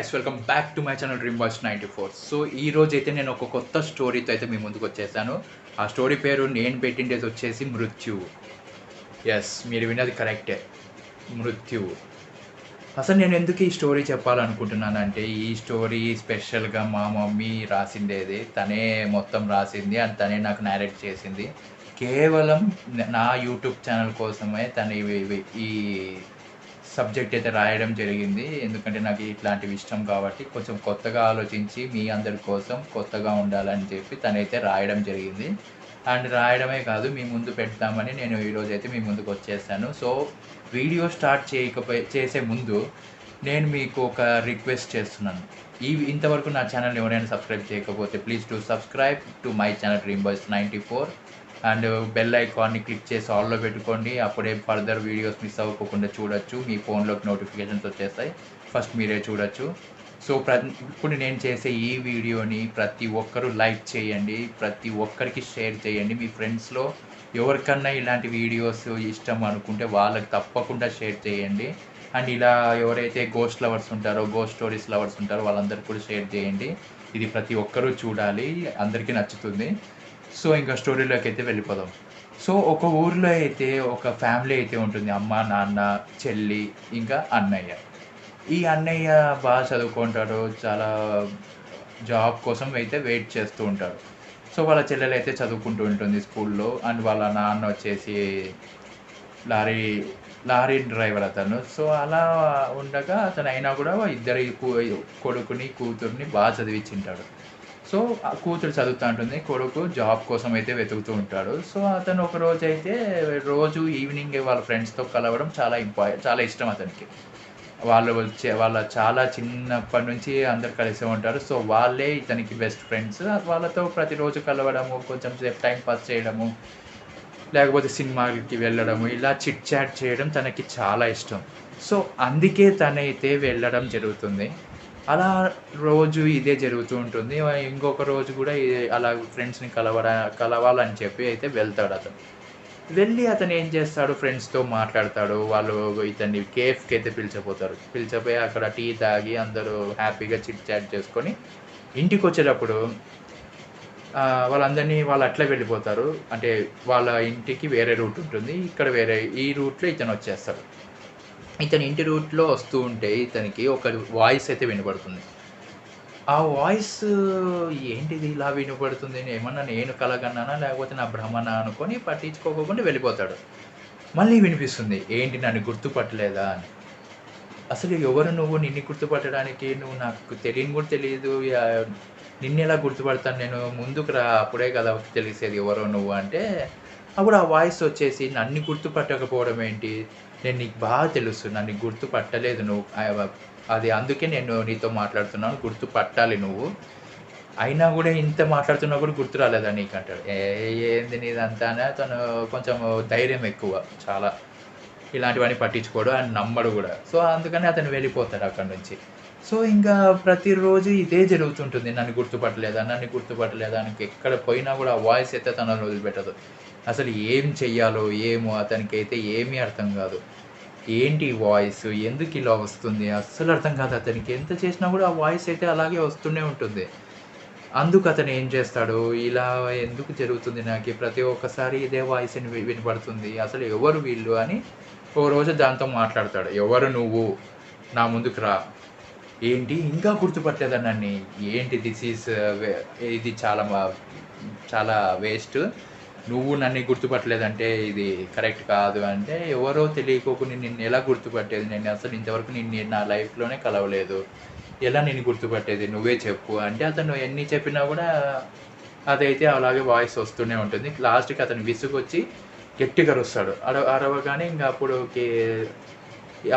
Guys, welcome back to my channel dream boys 94. So ఈ రోజు అయితే నేను ఒక కొత్త స్టోరీతో అయితే మీ ముందుకు వచ్చేసాను. ఆ స్టోరీ పేరు నేను పెట్టిండేది వచ్చేసి మృత్యువు. ఎస్, మీరు విన్నది కరెక్టే, మృత్యువు. అసలు నేను ఎందుకు ఈ స్టోరీ చెప్పాలనుకుంటున్నానంటే, ఈ స్టోరీ స్పెషల్గా మా మమ్మీ రాసిండేది. తనే మొత్తం రాసింది అండ్ తనే నాకు నేరేట్ చేసింది. కేవలం నా యూట్యూబ్ ఛానల్ కోసమే తను ఈ సబ్జెక్ట్ అయితే రాయడం జరిగింది. ఎందుకంటే నాకు ఇట్లాంటివి ఇష్టం కాబట్టి కొంచెం కొత్తగా ఆలోచించి మీ అందరి కోసం కొత్తగా ఉండాలని చెప్పి తనైతే రాయడం జరిగింది. అండ్ రాయడమే కాదు, మీ ముందు పెడతామని నేను ఈరోజైతే మీ ముందుకు వచ్చేసాను. సో వీడియో స్టార్ట్ చేసే ముందు నేను మీకు ఒక రిక్వెస్ట్ చేస్తున్నాను. ఇంతవరకు నా ఛానల్ ఎవరైనా సబ్స్క్రైబ్ చేయకపోతే please to subscribe to my channel dream boys 94 and bell ఐకాన్ని క్లిక్ చేసి ఆల్లో పెట్టుకోండి. అప్పుడే ఫర్దర్ వీడియోస్ మిస్ అవ్వకుండా చూడొచ్చు. మీ ఫోన్లోకి నోటిఫికేషన్స్ వచ్చేస్తాయి, ఫస్ట్ మీరే చూడొచ్చు. సో ఇప్పుడు నేను చేసే ఈ వీడియోని ప్రతి ఒక్కరూ లైక్ చేయండి, ప్రతి ఒక్కరికి షేర్ చేయండి. మీ ఫ్రెండ్స్లో ఎవరికన్నా ఇలాంటి వీడియోస్ ఇష్టం అనుకుంటే వాళ్ళకి తప్పకుండా షేర్ చేయండి. అండ్ ఇలా ఎవరైతే గోస్ట్ లవర్స్ ఉంటారో, గోస్ట్ స్టోరీస్ లవర్స్ ఉంటారో వాళ్ళందరికీ కూడా షేర్ చేయండి. ఇది ప్రతి ఒక్కరూ చూడాలి, అందరికీ నచ్చుతుంది. సో ఇంకా స్టోరీలోకి అయితే వెళ్ళిపోదాం. సో ఒక ఊరిలో అయితే ఒక ఫ్యామిలీ అయితే ఉంటుంది. అమ్మ, నాన్న, చెల్లి, ఇంకా అన్నయ్య. ఈ అన్నయ్య బాగా చదువుకుంటాడు, చాలా జాబ్ కోసం అయితే వెయిట్ చేస్తూ ఉంటాడు. సో వాళ్ళ చెల్లెలు అయితే చదువుకుంటూ ఉంటుంది స్కూల్లో. అండ్ వాళ్ళ నాన్న వచ్చేసి లారీ డ్రైవర్ అతను. సో అలా ఉండగా అతను అయినా కూడా ఇద్దరు కొడుకుని కూతుర్ని బాగా చదివించింటాడు. సో ఆ కూతురు చదువుతూ ఉంటుంది, కొడుకు జాబ్ కోసం అయితే వెతుకుతూ ఉంటాడు. సో అతను ఒక రోజు అయితే రోజు ఈవినింగ్ వాళ్ళ ఫ్రెండ్స్తో కలవడం చాలా ఇష్టం అతనికి. వాళ్ళ చాలా చిన్నప్పటి నుంచి అందరు కలిసే ఉంటారు. సో వాళ్ళే ఇతనికి బెస్ట్ ఫ్రెండ్స్. వాళ్ళతో ప్రతిరోజు కలవడము, కొంచెం సేపు టైం పాస్ చేయడము, లేకపోతే సినిమాకి వెళ్ళడము, ఇలా చిట్ చాట్ చేయడం తనకి చాలా ఇష్టం. సో అందుకే తనైతే వెళ్ళడం జరుగుతుంది. అలా రోజు ఇదే జరుగుతూ ఉంటుంది. ఇంకొక రోజు కూడా అలా ఫ్రెండ్స్ని కలవాలని చెప్పి అయితే వెళ్తాడు అతను. వెళ్ళి అతను ఏం చేస్తాడు, ఫ్రెండ్స్తో మాట్లాడతాడు. వాళ్ళు ఇతన్ని కేఫ్కి అయితే పిలిచిపోయి అక్కడ టీ తాగి అందరూ హ్యాపీగా చిట్ చాట్ చేసుకొని ఇంటికి వచ్చేటప్పుడు వాళ్ళు అట్లా వెళ్ళిపోతారు. అంటే వాళ్ళ ఇంటికి వేరే రూట్ ఉంటుంది, ఇక్కడ వేరే, ఈ రూట్లో ఇతను వచ్చేస్తాడు. ఇతని ఇంటి రూట్లో వస్తూ ఉంటే ఇతనికి ఒక వాయిస్ అయితే వినపడుతుంది. ఆ వాయిస్ ఏంటిది ఇలా వినపడుతుంది, ఏమన్నా నేను కలగన్నానా లేకపోతే నా భ్రమనా అనుకొని పట్టించుకోకుండా వెళ్ళిపోతాడు. మళ్ళీ వినిపిస్తుంది, ఏంటి నన్ను గుర్తుపట్టలేదా అని. అసలు ఎవరు నువ్వు, నిన్ను గుర్తుపట్టడానికి నువ్వు నాకు తెలియని కూడా తెలియదు, నిన్నెలా గుర్తుపడతాను నేను, ముందుకు రా, అప్పుడే కదా తెలిసేది ఎవరో నువ్వు అంటే. అప్పుడు ఆ వాయిస్ వచ్చేసి, నన్ను గుర్తుపట్టకపోవడం ఏంటి, నేను నీకు బాగా తెలుసు, నన్ను గుర్తుపట్టలేదు నువ్వు, అది అందుకే నేను నీతో మాట్లాడుతున్నాను, గుర్తుపట్టాలి నువ్వు, అయినా కూడా ఇంత మాట్లాడుతున్నా కూడా గుర్తు రాలేదా నీకు అంటాడు. ఏంది నీదంతా అని. తను కొంచెం ధైర్యం ఎక్కువ, చాలా ఇలాంటివన్నీ పట్టించుకోడు అని నమ్మడు కూడా. సో అందుకని అతను వెళ్ళిపోతాడు అక్కడి నుంచి. సో ఇంకా ప్రతిరోజు ఇదే జరుగుతుంటుంది, నన్ను గుర్తుపట్టలేదా అని. ఎక్కడ పోయినా కూడా ఆ వాయిస్ అయితే తనను వదిలిపెట్టదు. అసలు ఏం చెయ్యాలో ఏమో అతనికి అయితే ఏమీ అర్థం కాదు. ఏంటి వాయిస్, ఎందుకు ఇలా వస్తుంది, అస్సలు అర్థం కాదు అతనికి. ఎంత చేసినా కూడా ఆ వాయిస్ అయితే అలాగే వస్తూనే ఉంటుంది. అందుకు అతను ఏం చేస్తాడు, ఇలా ఎందుకు జరుగుతుంది నాకు, ప్రతి ఒక్కసారి ఇదే వాయిస్ వినపడుతుంది, అసలు ఎవరు వీళ్ళు అని ఓ రోజు దాంతో మాట్లాడతాడు. ఎవరు నువ్వు, నా ముందుకు రా, ఏంటి ఇంకా గుర్తుపట్టలేదా నన్ను, ఏంటి ఇది చాలా వేస్ట్, నువ్వు నన్ను గుర్తుపట్టలేదంటే ఇది కరెక్ట్ కాదు అంటే. ఎవరో తెలియకోకుండా నిన్ను ఎలా గుర్తుపట్టేది, నేను అసలు ఇంతవరకు నిన్ను నా లైఫ్లోనే కలవలేదు, ఎలా నిన్ను గుర్తుపట్టేది, నువ్వే చెప్పు అంటే. అతను ఎన్ని చెప్పినా కూడా అదైతే అలాగే వాయిస్ వస్తూనే ఉంటుంది. లాస్ట్కి అతను విసుగొచ్చి గట్టిగా అరుస్తాడు. అరవగానే ఇంకా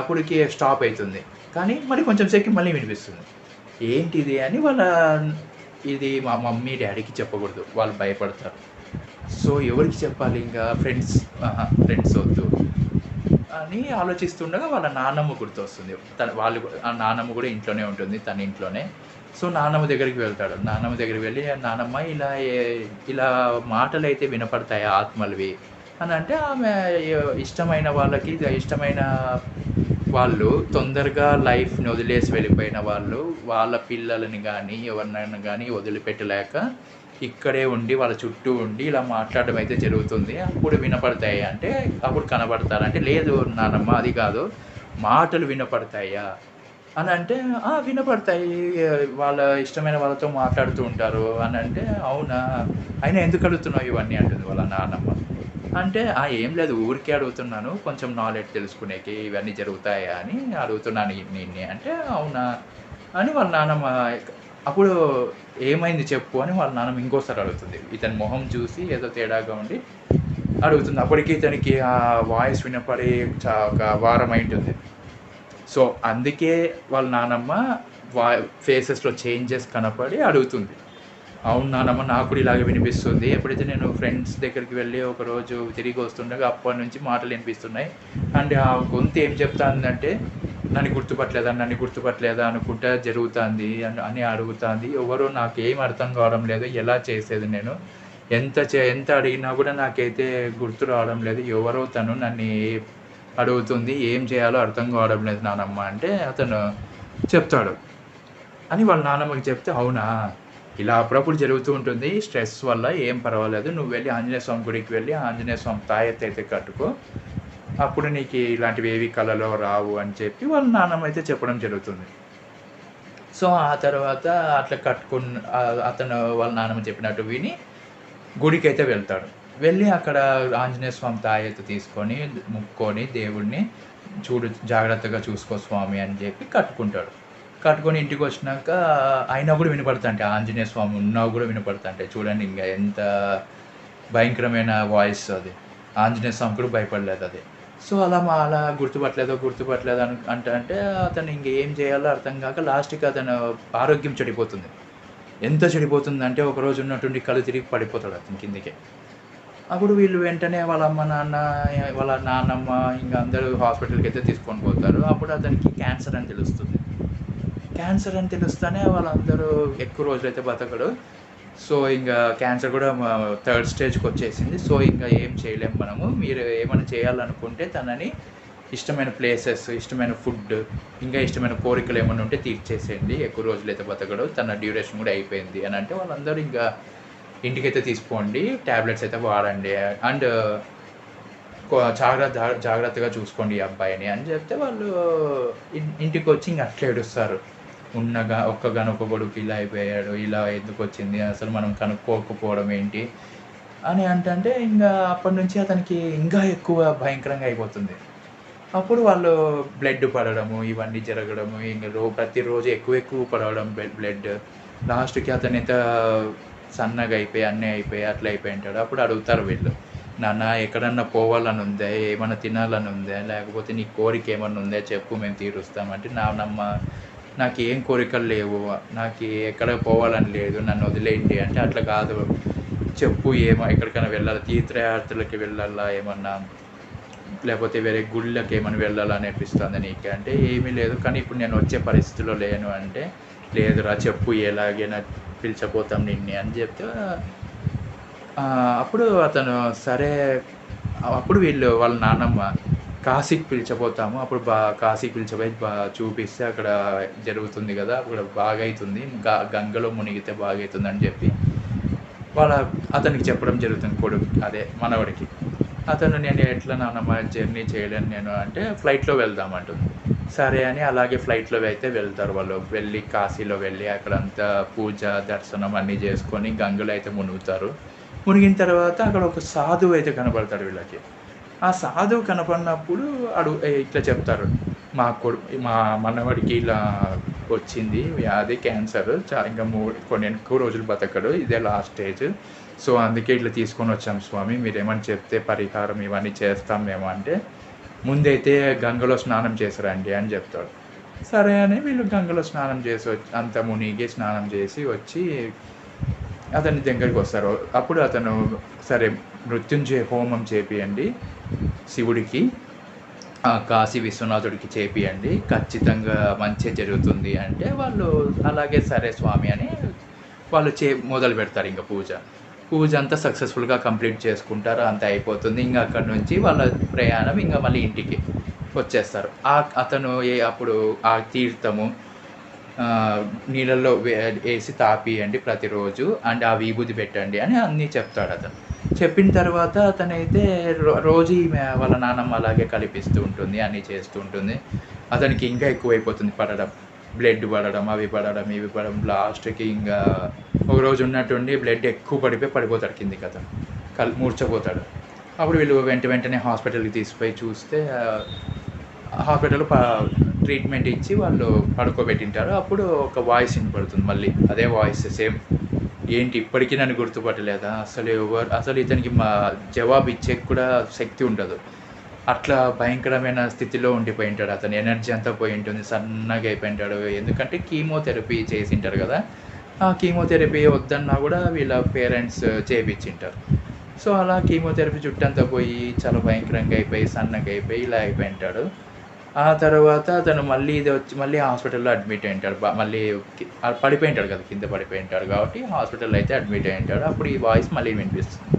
అప్పటికి స్టాప్ అవుతుంది. కానీ మరి కొంచెం సేపు మళ్ళీ వినిపిస్తుంది. ఏంటిది అని ఇది మా మమ్మీ డాడీకి చెప్పకూడదు, వాళ్ళు భయపడతారు. సో ఎవరికి చెప్పాలి, ఇంకా ఫ్రెండ్స్ వద్దు అని ఆలోచిస్తుండగా వాళ్ళ నాన్నమ్మ గుర్తొస్తుంది. ఆ నాన్నమ్మ కూడా ఇంట్లోనే ఉంటుంది, తన ఇంట్లోనే. సో నాన్నమ్మ దగ్గరికి వెళ్తాడు. నాన్నమ్మ దగ్గరికి వెళ్ళి, నాన్నమ్మ ఇలా మాటలు అయితే వినపడతాయి ఆత్మలవి అని అంటే, ఆమె ఇష్టమైన వాళ్ళకి, ఇష్టమైన వాళ్ళు తొందరగా లైఫ్‌ని వదిలేసి వెళ్ళిపోయిన వాళ్ళు, వాళ్ళ పిల్లలని గానీ, ఎవరినైనా గానీ వదిలిపెట్టలేక ఇక్కడే ఉండి, వాళ్ళ చుట్టూ ఉండి ఇలా మాట్లాడడం అయితే జరుగుతుంది. అప్పుడు వినపడతాయి అంటే, అప్పుడు కనబడతారు. అంటే, లేదు నానమ్మ అది కాదు, మాటలు వినపడతాయా? అనంటే, ఆ! వినపడతాయి. వాళ్ళ ఇష్టమైన వాళ్ళతో మాట్లాడుతూ ఉంటారు అనంటే, అవునా! అయినా ఎందుకు అడుగుతున్నావు ఇవన్నీ అంటుంది వాళ్ళ నానమ్మ. అంటే, ఏం లేదు ఊరికే అడుగుతున్నాను. కొంచెం నాలెడ్జ్ తెలుసుకునేకి ఇవన్నీ జరుగుతాయా అని అడుగుతున్నాను నిన్ని అంటే, అవునా! అని వాళ్ళ నానమ్మ అప్పుడు ఏమైంది చెప్పు అని వాళ్ళ నాన్నమ్మ ఇంకోసారి అడుగుతుంది. ఇతని మొహం చూసి ఏదో తేడాగా ఉండి అడుగుతుంది. అప్పటికి ఇతనికి ఆ వాయిస్ వినపడి ఒక వారం అయింటుంది. సో, అందుకే వాళ్ళ నానమ్మ వా ఫేసెస్‌లో చేంజెస్ కనపడి అడుగుతుంది. అవును నానమ్మ నాకు కూడా ఇలాగే వినిపిస్తుంది. ఎప్పుడైతే నేను ఫ్రెండ్స్ దగ్గరికి వెళ్ళి ఒకరోజు తిరిగి వస్తుండగా అప్పటినుంచి మాటలు వినిపిస్తున్నాయి. అండ్ ఆ గొంతు ఏం చెప్తాందంటే, నన్ను గుర్తుపట్టలేదా? నన్ను గుర్తుపట్టలేదా? అనుకుంటా జరుగుతాంది అని అడుగుతాంది. ఎవరో నాకేం అర్థం కావడం లేదు. ఎలా చేసేది నేను? ఎంత అడిగినా కూడా నాకైతే గుర్తు రావడం లేదు. ఎవరో తను నన్ను అడుగుతుంది. ఏం చేయాలో అర్థం కావడం లేదు నానమ్మ అంటే అతను చెప్తాడు. అని వాళ్ళ నానమ్మకి చెప్తే, అవునా! ఇలా అప్పుడప్పుడు జరుగుతూ ఉంటుంది. స్ట్రెస్ వల్ల ఏం పర్వాలేదు. నువ్వు వెళ్ళి ఆంజనేయ స్వామి గుడికి వెళ్ళి ఆంజనేయ స్వామి తాయెత్తయితే కట్టుకో. అప్పుడు నీకు ఇలాంటివి ఏవి కలలో రావు అని చెప్పి వాళ్ళ నానమ్మ అయితే చెప్పడం జరుగుతుంది. సో, ఆ తర్వాత అట్లా అతను వాళ్ళ నానమ్మ చెప్పినట్టు విని గుడికైతే వెళ్తాడు. వెళ్ళి అక్కడ ఆంజనేయ స్వామి తాయెత్తు తీసుకొని, మొక్కుకొని దేవుడిని జాగ్రత్తగా చూసుకో స్వామి అని చెప్పి కట్టుకుంటాడు. కట్టుకొని ఇంటికొచ్చినాక అయినా కూడా వినపడతాంటాయి. ఆంజనేయ స్వామి ఉన్నా కూడా వినపడతాంటాయి. చూడండి ఇంక ఎంత భయంకరమైన వాయిస్ అది. ఆంజనేయ స్వామి కూడా భయపడలేదది. సో, అలా గుర్తుపట్టలేదు అంటే అతను ఇంక ఏం చేయాలో అర్థం కాక లాస్ట్‌కి అతను ఆరోగ్యం చెడిపోతుంది. ఎంత చెడిపోతుందంటే ఒకరోజు ఉన్నట్టుండి కళ్ళు తిరిగి పడిపోతాడు అతను కిందకి. అప్పుడు వీళ్ళు వెంటనే వాళ్ళ అమ్మ, నాన్న, వాళ్ళ నాన్నమ్మ ఇంక అందరూ హాస్పిటల్‌కైతే తీసుకొని పోతారు. అప్పుడు అతనికి క్యాన్సర్ అని తెలుస్తుంది. క్యాన్సర్ అని తెలుస్తేనే వాళ్ళందరూ ఎక్కువ రోజులైతే బతకడు. సో, ఇంక క్యాన్సర్ కూడా థర్డ్ స్టేజ్‌కొచ్చేసింది. సో, ఇంక ఏం చేయలేము మనము. మీరు ఏమైనా చేయాలనుకుంటే తనని ఇష్టమైన ప్లేసెస్, ఇష్టమైన ఫుడ్, ఇంకా ఇష్టమైన కోరికలు ఏమన్నా ఉంటే తీర్చేసేయండి. ఎక్కువ రోజులైతే బతకడు. తన డ్యూరేషన్ కూడా అయిపోయింది అని అంటే వాళ్ళందరూ ఇంకా ఇంటికైతే తీసుకోండి. టాబ్లెట్స్ అయితే వాడండి. అండ్ జాగ్రత్తగా చూసుకోండి ఈ అబ్బాయిని అని చెప్తే వాళ్ళు ఇంటికొచ్చి ఇంక అట్లా ఏడుస్తారు. ఒక్కగానొక్క కొడుకు ఇలా అయిపోయాడు. ఇలా ఎందుకొచ్చింది? అసలు మనం కనుక్కోకపోవడం ఏంటి? అని అంటే ఇంగా అప్పటి నుంచి అతనికి ఇంకా ఎక్కువ భయంకరంగా అయిపోతుంది. అప్పుడు వాళ్ళు బ్లడ్ పడడము, ఇవన్నీ జరగడము, ఇంక ప్రతిరోజు ఎక్కువ పడవడం బ్లడ్. లాస్ట్‌కి అతనైతే సన్నగా అయిపోయి, అన్నీ అయిపోయి, అట్లా అయిపోయి ఉంటాడు. అప్పుడు అడుగుతారు వీళ్ళు, నాన్న ఎక్కడన్నా పోవాలని ఉందా? ఏమన్నా తినాలని ఉందా? లేకపోతే నీ కోరిక ఏమన్నా ఉందా చెప్పు మేము తీరుస్తామంటే, నానమ్మ నాకేం కోరికలు లేవు. నాకు ఎక్కడికి పోవాలని లేదు. నన్ను వదిలేయండి అంటే, అట్లా కాదు చెప్పు ఎక్కడికైనా వెళ్ళాలా? తీర్థయాత్రలకి వెళ్ళాలా ఏమన్నా? లేకపోతే వేరే గుళ్ళకి ఏమైనా వెళ్ళాలా అనిపిస్తుందా నీకు? అంటే ఏమీ లేదు. కానీ ఇప్పుడు నేను వచ్చే పరిస్థితిలో లేను అంటే, లేదురా చెప్పు ఎలాగైనా పిలిచిపోతాం నిన్ను అని చెప్తే అప్పుడు అతను సరే. అప్పుడు వాళ్ళ నాన్నమ్మ కాశీకి పిలిచిపోతాము. అప్పుడు కాశీకి పిలిచిపోయి చూపిస్తే అక్కడ జరుగుతుంది కదా, అక్కడ బాగవుతుంది. గంగలో మునిగితే బాగవుతుంది అని చెప్పి అతనికి చెప్పడం జరుగుతుంది. మనవడికి. అతను నేను ఎట్లా నాన్నమ్మ జర్నీ చేయలేను నేను అంటే, ఫ్లైట్‌లో వెళ్దాం అంటుంది. సరే అని అలాగే ఫ్లైట్‌లో అయితే వెళ్తారు వాళ్ళు. వెళ్ళి కాశీలో వెళ్ళి అక్కడంతా పూజ, దర్శనం అన్నీ చేసుకొని గంగలో అయితే మునుగుతారు. మునిగిన తర్వాత అక్కడ ఒక సాధువు అయితే కనపడతాడు వీళ్ళకి. ఆ సాధువు కనపడినప్పుడు ఇట్లా చెప్తారు, మా మనవడికి ఇలా వచ్చింది వ్యాధి, క్యాన్సర్. ఇంకా కొన్ని ఎక్కువ రోజులు బతకడు. ఇదే లాస్ట్ స్టేజ్. సో, అందుకే ఇట్లా తీసుకొని వచ్చాం స్వామి. మీరేమన్నా చెప్తే పరిహారం ఇవన్నీ చేస్తాం మేము అంటే, ముందైతే గంగలో స్నానం చేసిరండి అని చెప్తాడు. సరే అని వీళ్ళు గంగలో స్నానం చేసి అంత మునిగి స్నానం చేసి వచ్చి అతని దగ్గరికి వస్తారు. అప్పుడు అతను సరే మృత్యుంజయ హోమం చేపియండి శివుడికి, కాశీ విశ్వనాథుడికి చేపియండి, ఖచ్చితంగా మంచి జరుగుతుంది అంటే వాళ్ళు అలాగే సరే స్వామి అని వాళ్ళు మొదలు పెడతారు. ఇంకా పూజ అంతా సక్సెస్ఫుల్గా కంప్లీట్ చేసుకుంటారు. అంతా అయిపోతుంది. ఇంకా అక్కడి నుంచి వాళ్ళ ప్రయాణం ఇంకా మళ్ళీ ఇంటికి. వచ్చేస్తారు. అతను అప్పుడు ఆ తీర్థము నీళ్ళల్లో వేసి తాపియండి ప్రతిరోజు, అండ్ ఆ విభూది పెట్టండి అని అన్నీ చెప్తాడు అతను. చెప్పిన తర్వాత అతనైతే రోజు ఈమె వాళ్ళ నాన్నమ్మ అలాగే కలిపిస్తూ ఉంటుంది, అన్నీ చేస్తూ ఉంటుంది. అతనికి ఇంకా ఎక్కువైపోతుంది పడడం, బ్లడ్ పడడం, అవి పడడం, ఇవి పడడం. లాస్ట్‌కి ఇంకా ఒకరోజు ఉన్నట్టుండి బ్లడ్ ఎక్కువ పడిపోతాడు కిందికి అతను. మూర్ఛపోతాడు. అప్పుడు వీళ్ళు వెంటనే హాస్పిటల్‌కి తీసుకుపోయి చూస్తే హాస్పిటల్‌లో ట్రీట్మెంట్ ఇచ్చి వాళ్ళు పడుకోబెట్టింటారు. అప్పుడు ఒక వాయిస్ వినపడుతుంది మళ్ళీ. అదే వాయిస్ సేమ్. ఏంటి ఇప్పటికీ నన్ను గుర్తుపట్టలేదా? అసలు ఇతనికి జవాబు ఇచ్చేకి కూడా శక్తి ఉండదు. అట్లా భయంకరమైన స్థితిలో ఉండిపోయి ఉంటాడు అతను. ఎనర్జీ అంతా పోయి ఉంటుంది. సన్నగా అయిపోయి ఉంటాడు. ఎందుకంటే కీమోథెరపీ చేసింటారు కదా! ఆ కీమోథెరపీ వద్దన్నా కూడా వీళ్ళ పేరెంట్స్ చేపించింటారు. సో అలా కీమోథెరపీ జుట్టంతా పోయి చాలా భయంకరంగా అయిపోయి, సన్నగా అయిపోయి ఇలా అయిపోయి ఉంటాడు. ఆ తర్వాత అతను మళ్ళీ హాస్పిటల్‌లో అడ్మిట్ అయ్యి ఉంటాడు. మళ్ళీ పడిపోయి ఉంటాడు కదా! కింద పడిపోయి ఉంటాడు కాబట్టి హాస్పిటల్‌లో అయితే అడ్మిట్ అయ్యి ఉంటాడు. అప్పుడు ఈ వాయిస్ మళ్ళీ వినిపిస్తుంది.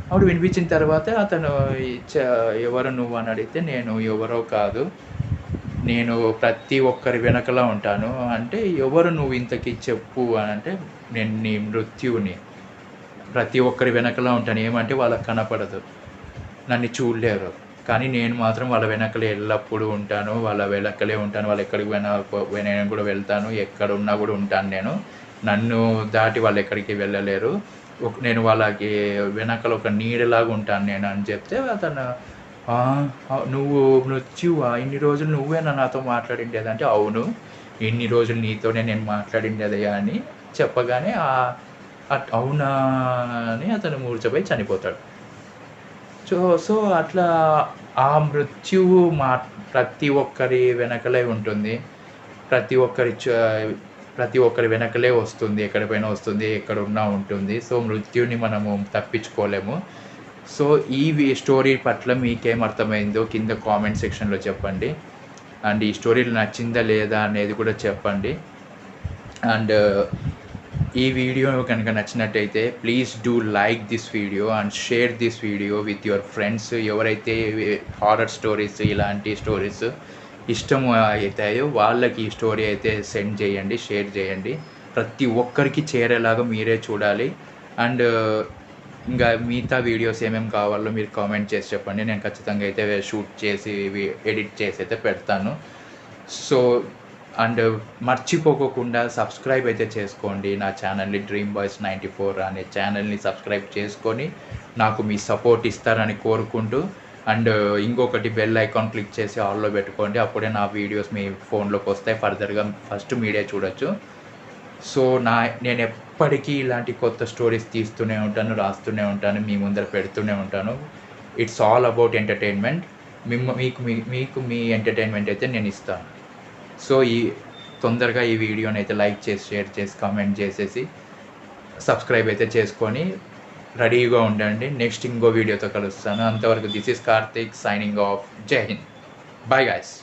అప్పుడు వినిపించిన తర్వాత అతను ఎవరు నువ్వు అని అడిగితే, నేను ఎవరో కాదు, నేను ప్రతి ఒక్కరి వెనకలా ఉంటాను. అంటే ఎవరు నువ్వు ఇంతకీ చెప్పు అని అంటే, నేను నీ మృత్యువుని, ప్రతి ఒక్కరి వెనకలా ఉంటాను. ఏమంటే వాళ్ళకి కనపడదు, నన్ను చూడలేరు, కానీ నేను మాత్రం వాళ్ళ వెనకలే ఎల్లప్పుడూ ఉంటాను. వాళ్ళ వెనకలే ఉంటాను. వాళ్ళు ఎక్కడికి నేను కూడా వెళ్తాను. ఎక్కడ ఉన్నా కూడా ఉంటాను నేను. నన్ను దాటి వాళ్ళు ఎక్కడికి వెళ్ళలేరు. నేను వాళ్ళకి వెనకాల ఒక నీడలాగా ఉంటాను నేను అని చెప్తే అతను, నువ్వు మృత్యువా? ఇన్ని రోజులు నువ్వేనా నాతో మాట్లాడిండేది అంటే, అవును, ఇన్ని రోజులు నీతోనే నేను మాట్లాడిండేదయ్యా అని చెప్పగానే అవునా అని అతను మూర్ఛపోయి చనిపోతాడు. సో అట్లా ఆ మృత్యువు ప్రతి ఒక్కరి వెనకలే ఉంటుంది. ప్రతి ఒక్కరి వెనకలే వస్తుంది. ఎక్కడికైనా వస్తుంది, ఎక్కడున్నా ఉంటుంది. సో మృత్యుని మనము తప్పించుకోలేము. సో ఈ స్టోరీ పట్ల మీకేం అర్థమైందో కింద కామెంట్ సెక్షన్‌లో చెప్పండి. అండ్ ఈ స్టోరీ నచ్చిందా లేదా అనేది కూడా చెప్పండి. అండ్ ఈ వీడియో కనుక నచ్చినట్టయితే please do like this video and share this video with your friends. ఎవరైతే హారర్ స్టోరీస్, ఇలాంటి స్టోరీస్ ఇష్టం అవుతాయో వాళ్ళకి ఈ స్టోరీ అయితే సెండ్ చేయండి, షేర్ చేయండి. ప్రతి ఒక్కరికి చేరేలాగా మీరే చూడాలి. అండ్ ఇంకా మిగతా వీడియోస్ ఏమేమి కావాలో మీరు కామెంట్ చేసి చెప్పండి. నేను ఖచ్చితంగా అయితే షూట్ చేసి ఎడిట్ చేసి అయితే పెడతాను. సో అండ్ మర్చిపోకుండా సబ్స్క్రైబ్ అయితే చేసుకోండి నా ఛానల్ని. డ్రీమ్ బాయ్స్ 94 అనే ఛానల్ని సబ్స్క్రైబ్ చేసుకొని నాకు మీ సపోర్ట్ ఇస్తారని కోరుకుంటూ, అండ్ ఇంకొకటి బెల్ ఐకాన్ క్లిక్ చేసి ఆల్లో పెట్టుకోండి. అప్పుడే నా వీడియోస్ మీ ఫోన్లోకి వస్తాయి. ఫర్దర్గా ఫస్ట్ మీరే చూడొచ్చు. సో నేను ఎప్పటికీ ఇలాంటి కొత్త స్టోరీస్ తీస్తూనే ఉంటాను, రాస్తూనే ఉంటాను, మీ ముందర పెడుతూనే ఉంటాను. It's all about entertainment. మీకు మీ ఎంటర్టైన్మెంట్ అయితే నేను ఇస్తాను. సో తొందరగా ఈ వీడియోని అయితే లైక్ చేసి, షేర్ చేసి, కామెంట్ చేసేసి సబ్స్క్రైబ్ అయితే చేసుకొని రెడీగా ఉండండి. నెక్స్ట్ ఇంకో వీడియోతో కలుస్తాను. అంతవరకు this is Karthik signing off. జై హింద్. Bye guys.